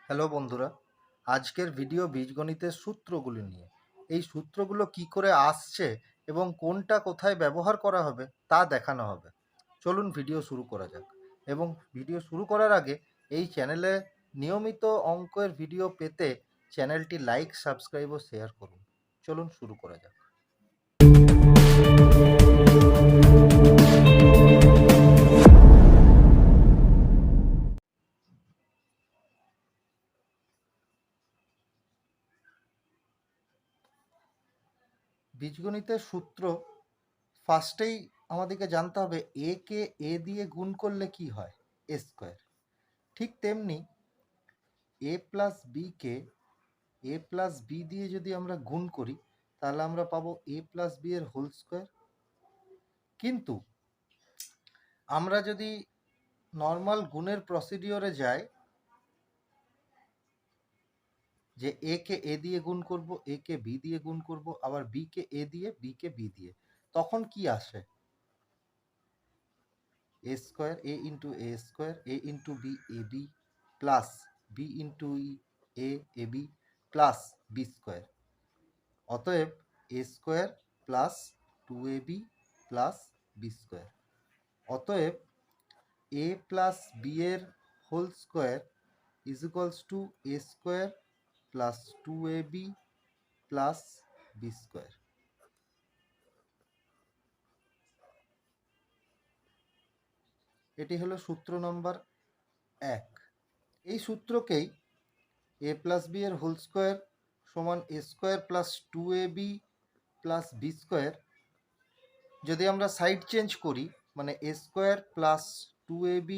Hello বন্ধুরা, আজকের video বীজগণিতের সূত্রগুলি নিয়ে। এই সূত্রগুলো কি করে আসছে এবং কোনটা কোথায় ব্যবহার করা হবে তা দেখানো হবে। চলুন ভিডিও শুরু করা যাক। এবং ভিডিও শুরু করার আগে এই চ্যানেলে নিয়মিত অঙ্কের ভিডিও পেতে চ্যানেলটি লাইক, সাবস্ক্রাইব ও শেয়ার করুন। চলুন শুরু করা যাক। বীজগণিতের সূত্র ফার্স্টেই আমাদেরকে জানতে হবে এ কে এ দিয়ে গুণ করলে কি হয়, এ স্কোয়ার। ঠিক তেমনি এ প্লাস বিকে এ প্লাস বি দিয়ে যদি আমরা গুণ করি তাহলে আমরা পাবো এ প্লাস বি এর হোল স্কোয়ার। কিন্তু আমরা যদি নর্মাল গুণের প্রসিডিওরে যাই, যে এ কে এ দিয়ে গুণ করব, এ কে বি দিয়ে গুণ করব, আবার বি কে এ দিয়ে, বি কে বি দিয়ে, তখন কি আসে? A square, A into A square, A into B A B plus B into A A B plus B square. অতএব A square plus 2ab plus B square. অতএব A plus B এর whole square is equals to A square plus 2ab plus B square. এটি হলো সূত্র number 1। এই সূত্রকেই A plus B এর whole square সমান A square plus 2ab plus B square যদি আমরা সাইড চেঞ্জ করি, মানে A square plus 2ab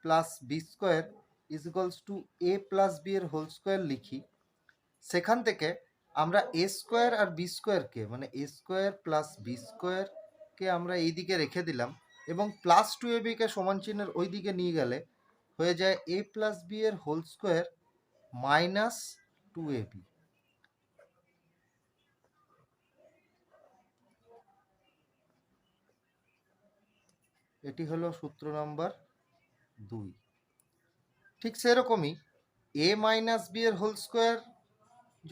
plus B square is equals to A plus B এর হোল স্কোয়ার লিখি, সেখান থেকে আমরা এ স্কোয়ার আর বি স্কোয়ারকে, মানে এ স্কোয়ার প্লাস বি স্কোয়ারকে আমরা এই দিকে রেখে দিলাম এবং প্লাস 2ab-কে সমান চিহ্নের ওই দিকে নিয়ে গেলে হয়ে যায় এ প্লাস বি এর হোল স্কোয়ার মাইনাস 2ab। এটি হলো সূত্র নাম্বার 2। ঠিক সেরকমই এ মাইনাস বি এর হোল স্কোয়ার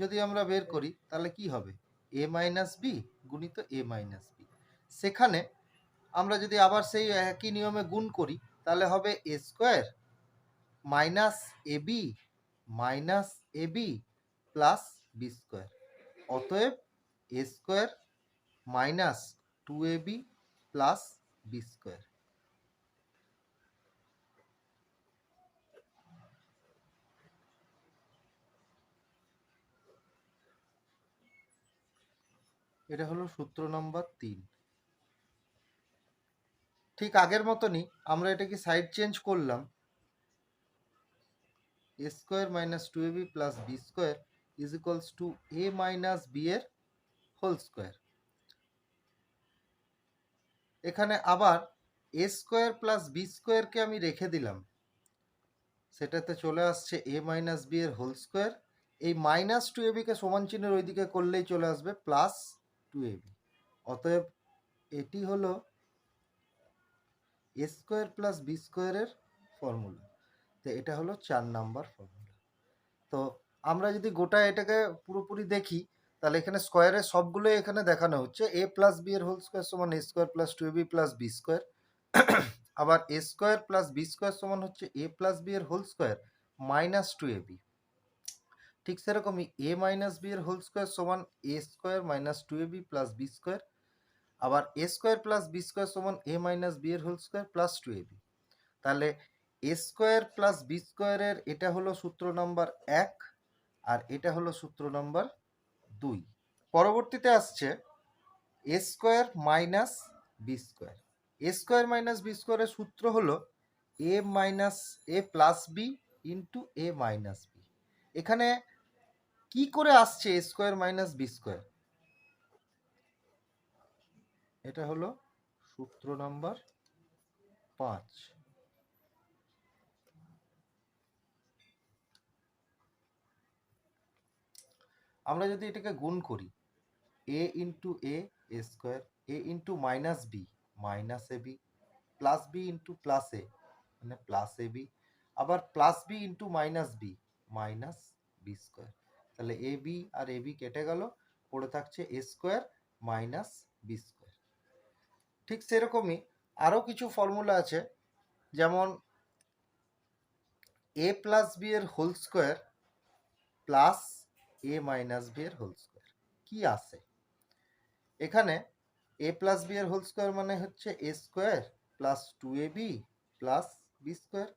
যদি আমরা বের করি তাহলে কি হবে? এ মাইনাস বি গুণিত এ মাইনাস বি। সেখানে আমরা যদি আবার সেই একই নিয়মে গুণ করি তাহলে হবে A square minus A B minus A B plus B square. অতএব A square minus 2ab plus B square. এটা হলো সূত্র নম্বর 3। ঠিক আগের মতনই আমরা এটাকে সাইড চেঞ্জ করলাম, A square minus 2ab plus B square is equals to A minus B এর হোল স্কোয়ার। এখানে আবার এ স্কোয়ার প্লাস বি স্কোয়ারকে আমি রেখে দিলাম, সেটাতে চলে আসছে এ মাইনাস বি এর হোল স্কোয়ার। এই মাইনাস 2ab-কে সমান চিহ্নের ওইদিকে করলেই চলে আসবে প্লাস 2ab। অতএব এটি হলো এ স্কোয়ার প্লাস বি স্কোয়ারের ফর্মুলা। তো এটা হলো 4 নাম্বার ফর্মুলা। তো আমরা যদি গোটা এটাকে পুরোপুরি দেখি তাহলে এখানে স্কোয়ারের সবগুলোই এখানে দেখানো হচ্ছে। এ প্লাস বি এর হোল স্কোয়ার সমান A square plus 2ab plus B square. আবার A square plus B square সমান হচ্ছে এ প্লাস বি এর হোল স্কোয়ার মাইনাস 2ab। ঠিক সেরকমই এ মাইনাস বি এর হোল স্কোয়ার সমান A square minus 2ab plus B square. আবার A square plus B square সমান এ মাইনাস বি এর হোল স্কোয়ার প্লাস 2ab। তাহলে এ square plus B স্কোয়ারের এটা হলো সূত্র নম্বর 1 আর এটা হলো সূত্র নম্বর 2। পরবর্তীতে আসছে এ স্কোয়ার মাইনাস বি স্কোয়ার। এ স্কোয়ার মাইনাস বি স্কোয়ারের সূত্র হলো এ মাইনাস এ প্লাস বি ইন্টু এ মাইনাস বি। এখানে কি করে আসছে এ স্কোয়ার মাইনাস বি স্কোয়ার? এটা হলো সূত্র নাম্বার 5। আমরা যদি এটাকে গুণ করি, A into A square, A into minus B minus A B plus B into plus A মানে প্লাস এ বি, আবার plus B into minus B minus B square. তাহলে A B R A B কেটে গেল, পড়ে থাকছে এ square minus B square. ঠিক সেরকমই আরও কিছু ফর্মুলা আছে, যেমন এ প্লাস বি এর হোল স্কোয়ার প্লাস এ মাইনাস বি এর হোল স্কোয়ার কি আসে। এখানে এ প্লাস বি এর হোল স্কোয়ার মানে হচ্ছে এ square plus two A B plus B square,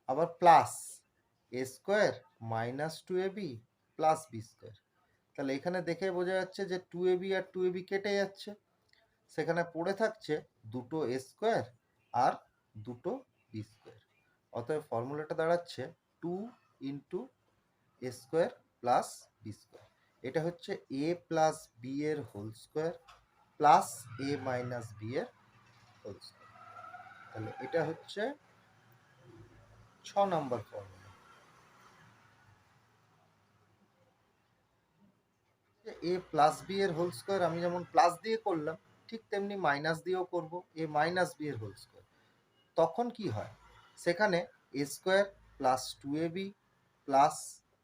আবার plus A square minus two A B plus B square. তাহলে এখানে দেখে বোঝা যাচ্ছে যে two A B R two A B কেটে যাচ্ছে, সেখানে পড়ে থাকছে দুটো এ স্কোয়ার আর দুটো বি স্কোয়ার। অতএব ফর্মুলাটা দাঁড়াচ্ছে two into A square plus B square. এটা হচ্ছে এ প্লাস বি এর হোল স্কোয়ার প্লাস এ মাইনাস বি এর হোল স্কোয়ার। তাহলে এটা হচ্ছে 6 নম্বর ফর্মুলা। এ প্লাস বি এর হোল স্কোয়ার আমি যেমন প্লাস দিয়ে করলাম, ঠিক তেমনি মাইনাস দিয়েও করব এ মাইনাস বি এর হোল স্কোয়ার। তখন কি হয়, সেখানে A square plus two A B plus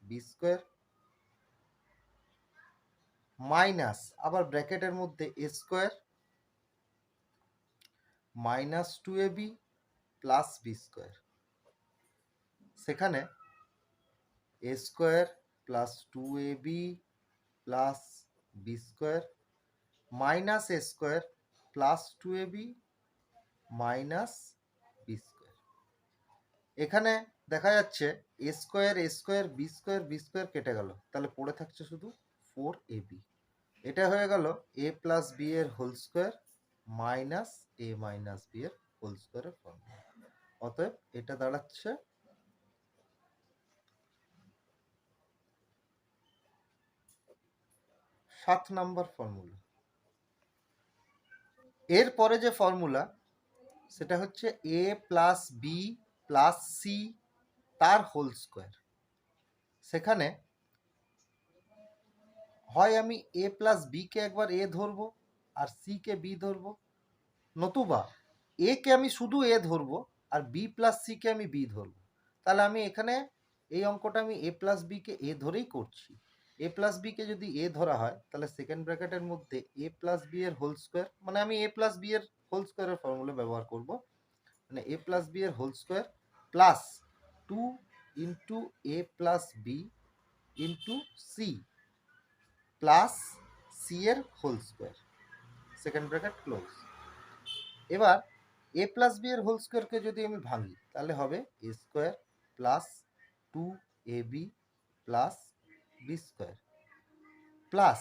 B square minus আবার ব্র্যাকেটের মধ্যে A square minus two A B plus B square, সেখানে A square plus two A B plus B square minus A square plus two A B minus B square. এখানে দেখা যাচ্ছে এ square B square কেটে গেল, তাহলে পড়ে থাকছে শুধু ফোর এ বি। এটা হয়ে গেল এ প্লাস বি এর হোল স্কোয়ার মাইনাস এ মাইনাস বি এর হোল স্কোয়ারের ফর্মুলা। অতএব এটা দাঁড়াচ্ছে 7 নম্বর ফর্মুলা। এরপরে যে ফর্মুলা সেটা হচ্ছে A plus B plus C তার হোল স্কোয়ার। সেখানে হয় আমি এ প্লাস বি কে একবার এ ধরবো আর সি কে বি ধরবো, নতুবা এ কে আমি শুধু এ ধরবো আর বি প্লাস সি কে আমি বি ধরবো। তাহলে আমি এখানে এই অঙ্কটা আমি এ প্লাস বি কে এ ধরেই করছি। এ প্লাস বি কে যদি এ ধরা হয় তাহলে সেকেন্ড ব্র্যাকেটের মধ্যে এ প্লাস বি এর হোল স্কোয়ার, মানে আমি এ প্লাস বি এর হোল স্কোয়ারের ফর্মুলা ব্যবহার করব, মানে এ প্লাস বি এর whole square plus two into A plus B into C plus C এর whole square, second bracket close. এবার এ প্লাস বি এর হোল স্কোয়ারকে যদি আমি ভাঙি তাহলে হবে A square plus two A B plus B square plus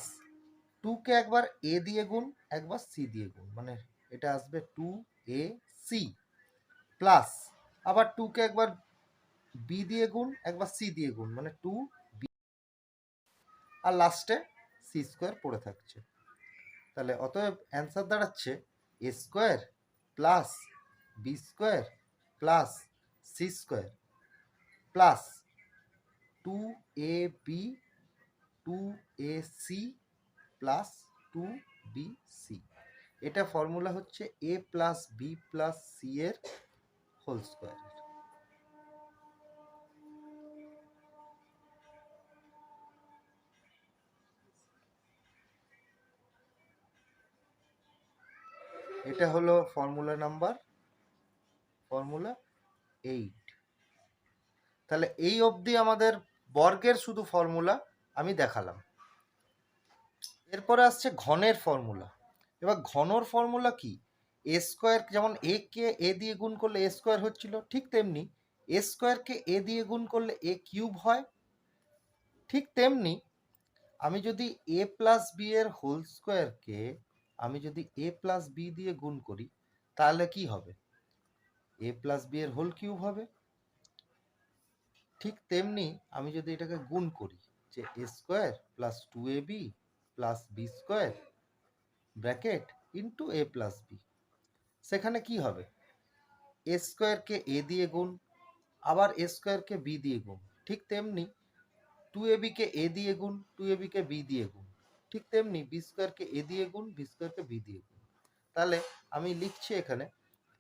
টুকে একবার এ দিয়ে গুণ একবার সি দিয়ে গুণ, মানে এটা আসবে টু এ সি প্লাস আবার টুকে একবার বি দিয়ে গুণ একবার সি দিয়ে গুণ, মানে টু বি, আর লাস্টে সি স্কোয়ার পড়ে থাকছে। তাহলে অতএব অ্যান্সার দাঁড়াচ্ছে A square plus B square plus C square plus two A B two A C plus two B C. এটা ফর্মুলা হচ্ছে A plus B plus C এর হোল স্কোয়ার। এটা হলো ফর্মুলা 8। তাহলে এই অবধি আমাদের বর্গের শুধু ফর্মুলা আমি দেখালাম। এরপরে আসছে ঘনের ফর্মুলা। এবার ঘনর ফর্মুলা কি, এ স্কোয়ার যেমন এ কে এ দিয়ে গুণ করলে এ স্কোয়ার হচ্ছিল, ঠিক তেমনি এ স্কোয়ারকে এ দিয়ে গুণ করলে এ কিউব হয়। ঠিক তেমনি আমি যদি এ প্লাস বি এর হোল স্কোয়ারকে আমি যদি এ প্লাস বি দিয়ে গুণ করি তাহলে কি হবে, এ প্লাস বি এর হোল কিউব হবে। ঠিক তেমনি আমি যদি এটাকে গুণ করি যে A square plus two A B plus B square bracket into A plus B, সেখানে কি হবে, এ স্কোয়ারকে এ দিয়ে গুণ আবার এ স্কোয়ারকে বি দিয়ে গুণ, ঠিক তেমনি টু এ বিকে এ দিয়ে গুণ টু এ বিকে বি দিয়ে গুণ, ঠিক তেমনি বি স্কোয়ারকে এ দিয়ে গুণ বি স্কোয়ারকে বি দিয়ে গুণ। তাহলে আমি লিখছি এখানে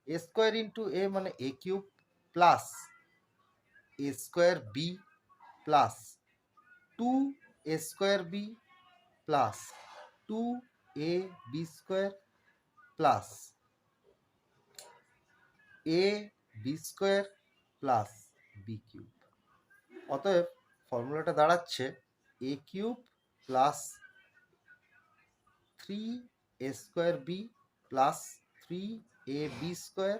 এ স্কোয়ার ইন্টু এ মানে A cube plus A square B plus 2a square B plus 2ab square plus ab square plus B cube. অতএব ফর্মুলাটা দাঁড়াচ্ছে a cube plus 3a square B plus 3ab square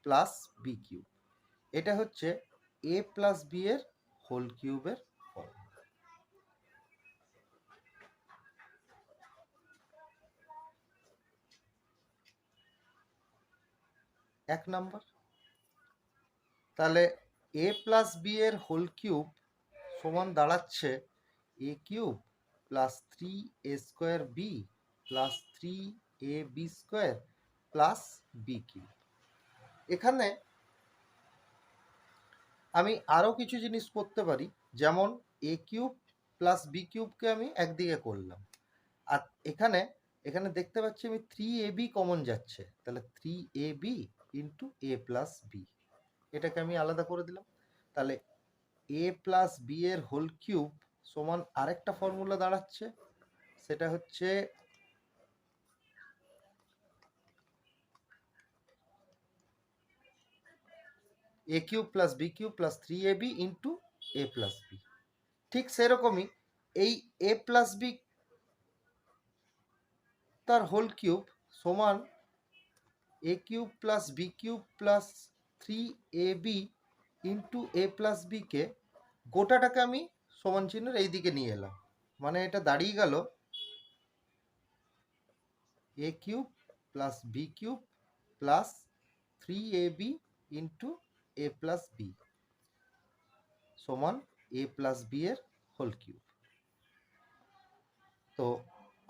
plus B cube. এটা হচ্ছে a plus B এর whole কিউবের formula. এক number. তাহলে a plus B এর হোল কিউব সমান দাঁড়াচ্ছে a cube plus 3a square B plus 3ab square plus B cube. এখানে আমি আরও কিছু জিনিস করতে পারি, যেমন a কিউব প্লাস বি কিউবকে আমি একদিকে করলাম, আর এখানে এখানে দেখতে পাচ্ছি আমি 3ab কমন যাচ্ছে, তাহলে 3ab into a plus B, এটাকে আমি আলাদা করে দিলাম। তাহলে a প্লাস বি এর হোল কিউব সমান আরেকটা ফর্মুলা দাঁড়াচ্ছে, সেটা হচ্ছে a cube plus B cube plus 3ab into a plus B. ঠিক সেরকমই এই a প্লাস বি তার হোল কিউব সমান a cube plus B cube plus 3ab into a plus বিকে গোটাটাকে আমি সমান চিহ্নের এই দিকে নিয়ে এলাম, মানে এটা দাঁড়িয়ে গেল a cube plus B cube plus 3ab into a plus B সমান a প্লাস বি এর হোল কিউব। তো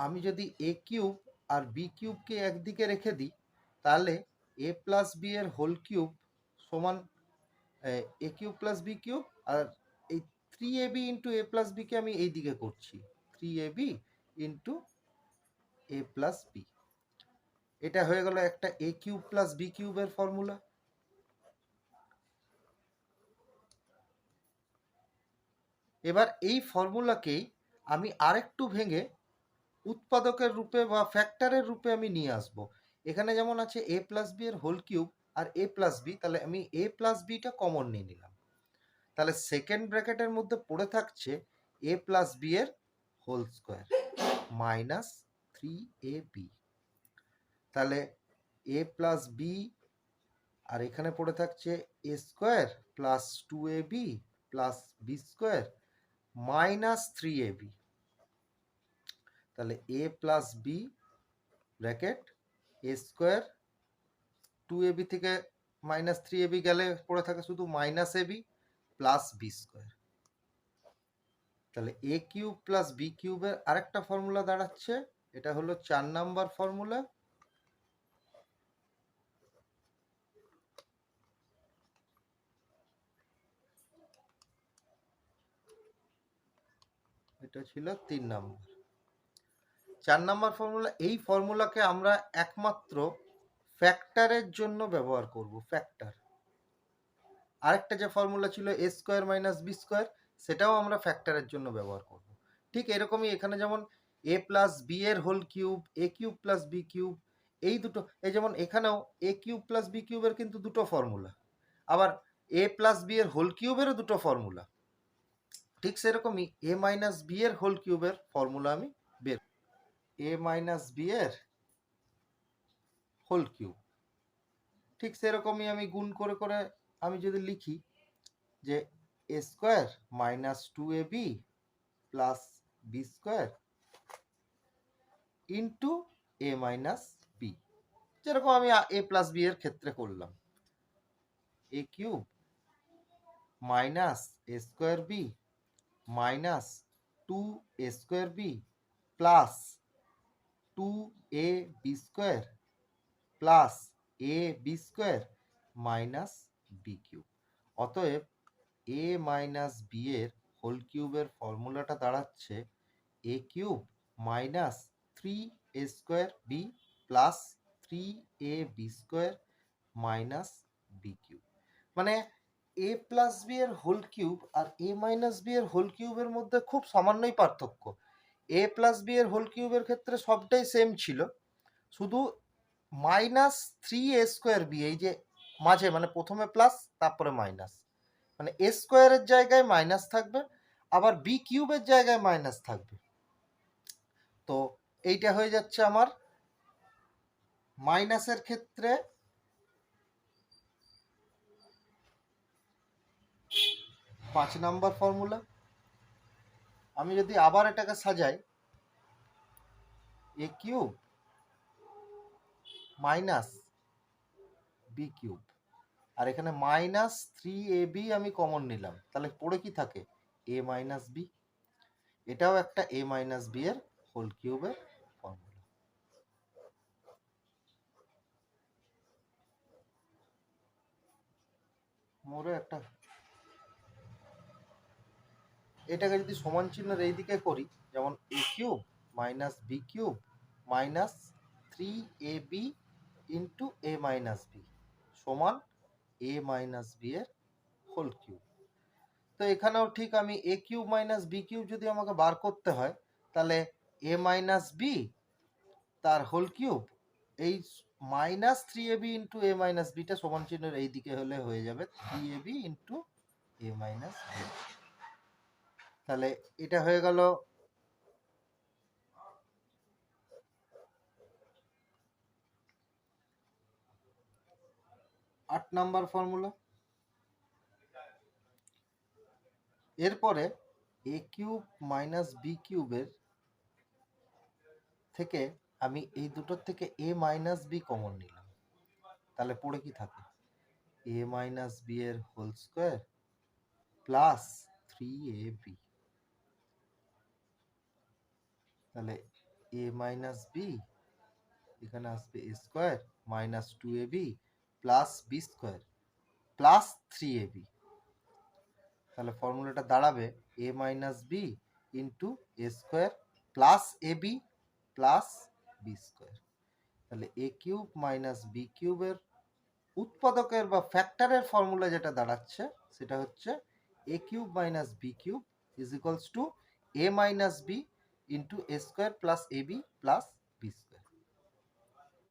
আমি যদি a কিউব আর বি কিউবকে একদিকে রেখে দিই, তাহলে a প্লাস বি এর হোল কিউব সমান a cube plus B cube, আর এই 3ab ইন্টু a প্লাস বিকে আমি এই দিকে করছি, 3ab into a plus B. এটা হয়ে গেল একটা a কিউব প্লাস বি কিউবের ফর্মুলা। এবার এই ফর্মুলাকেই আমি আরেকটু ভেঙে উৎপাদকের রূপে বা ফ্যাক্টরের রূপে আমি নিয়ে আসব। এখানে যেমন আছে a প্লাস বি এর হোল কিউব আর a প্লাস বি, তাহলে আমি a প্লাস বিটা কমন নিয়ে নিলাম, তাহলে সেকেন্ড ব্র্যাকেটের মধ্যে পড়ে থাকছে a প্লাস বি এর হোল স্কোয়ার মাইনাস 3ab। তাহলে a প্লাস বি আর এখানে পড়ে থাকছে a square plus 2ab plus B square minus 3ab। তাহলে a plus B bracket a square 2ab থেকে মাইনাস 3ab গেলে পড়ে থাকে শুধু minus ab plus B square. তাহলে a কিউব প্লাস বি কিউবের আরেকটা ফর্মুলা দাঁড়াচ্ছে, এটা হলো 4 নাম্বার ফর্মুলা। এটা ছিল 3 নাম্বার। 4 নাম্বার ফর্মুলা, এই ফর্মুলাকে আমরা একমাত্র ফ্যাক্টরের জন্য ব্যবহার করব। ফ্যাক্টর, আরেকটা যে ফর্মুলা ছিল a square minus B square, সেটাও আমরা ফ্যাক্টরের জন্য ব্যবহার করব। ঠিক এরকমই এখানে যেমন a প্লাস বি এর whole cube, a cube plus B cube, এই দুটো, এই যেমন এখানেও a কিউব প্লাস বি কিউবের কিন্তু দুটো ফর্মুলা, আবার a প্লাস বি এর হোল কিউবেরও দুটো ফর্মুলা। ঠিক সেরকমই a মাইনাস বি এর হোল কিউবের ফর্মুলা আমি বের, a মাইনাস বি এর হোল কিউব। ঠিক সেরকমই আমি গুণ করে করে আমি যদি লিখি যে a square minus 2ab plus B square into a minus B, যেরকম আমি a প্লাস বি এর ক্ষেত্রে করলাম, a cube minus a square B minus 2a square B plus 2ab square plus ab square minus B cube. অতএব a minus B এর whole কিউবের ফর্মুলাটা দাঁড়াচ্ছে a cube minus 3a square B plus 3ab square minus B cube. মানে A plus B এর whole cube আর এ minus B এর whole কিউবের মধ্যে খুব সামান্যই পার্থক্য। এ প্লাস বি এর হোল কিউবের ক্ষেত্রে সবটাই সেম ছিল, শুধু -3a²b, এই যে মাঝে মানে প্রথমে প্লাস তারপরে মাইনাস, মানে এ স্কোয়ারের জায়গায় মাইনাস থাকবে, আবার বি কিউবের জায়গায় মাইনাস থাকবে। তো এইটা হয়ে যাচ্ছে আমার মাইনাসের ক্ষেত্রে 5 নাম্বার ফর্মুলা। আমি যদি আবার এটাকে সাজাই, এ কিউব মাইনাস বি কিউব, আর এখানে -3ab আমি কমন নিলাম, তাহলে পড়ে কি থাকে, a মাইনাস বি। এটাও একটা a মাইনাস বি এর হোল কিউবের ফর্মুলা। মোরে একটা, এটাকে যদি সমান চিহ্নের এই দিকে করি, যেমন a cube minus B cube minus 3ab into a minus B সমান a মাইনাস বি এর হোল কিউব। তো এখানেও ঠিক আমি A cube minus B cube যদি আমাকে বার করতে হয়, তাহলে এ মাইনাস বি তার হোল কিউব, এই -3ab ইন্টু এ মাইনাস বিটা সমান চিহ্নের এই দিকে হলে হয়ে যাবে 3ab ইন্টু এ মাইনাস বি। তাহলে এটা হয়ে গেল 8 নাম্বার ফর্মুলা। এরপরে এ কিউব মাইনাস বি কিউবের থেকে আমি এই দুটোর থেকে এ মাইনাস বি কমন নিলাম, তাহলে পড়ে কি থাকে, এ মাইনাস বি এর হোল স্কোয়ার প্লাস 3ab, তাহলে এ মাইনাস বি এখানে আসবে A square minus 2ab plus B square plus 3ab। তাহলে ফর্মুলাটা দাঁড়াবে A minus B into A square plus A B plus B square. তাহলে এ কিউব মাইনাস বি কিউবের উৎপাদকের বা ফ্যাক্টরের ফর্মুলা যেটা দাঁড়াচ্ছে সেটা হচ্ছে A cube minus B cube is equals to A minus B into A square plus A B plus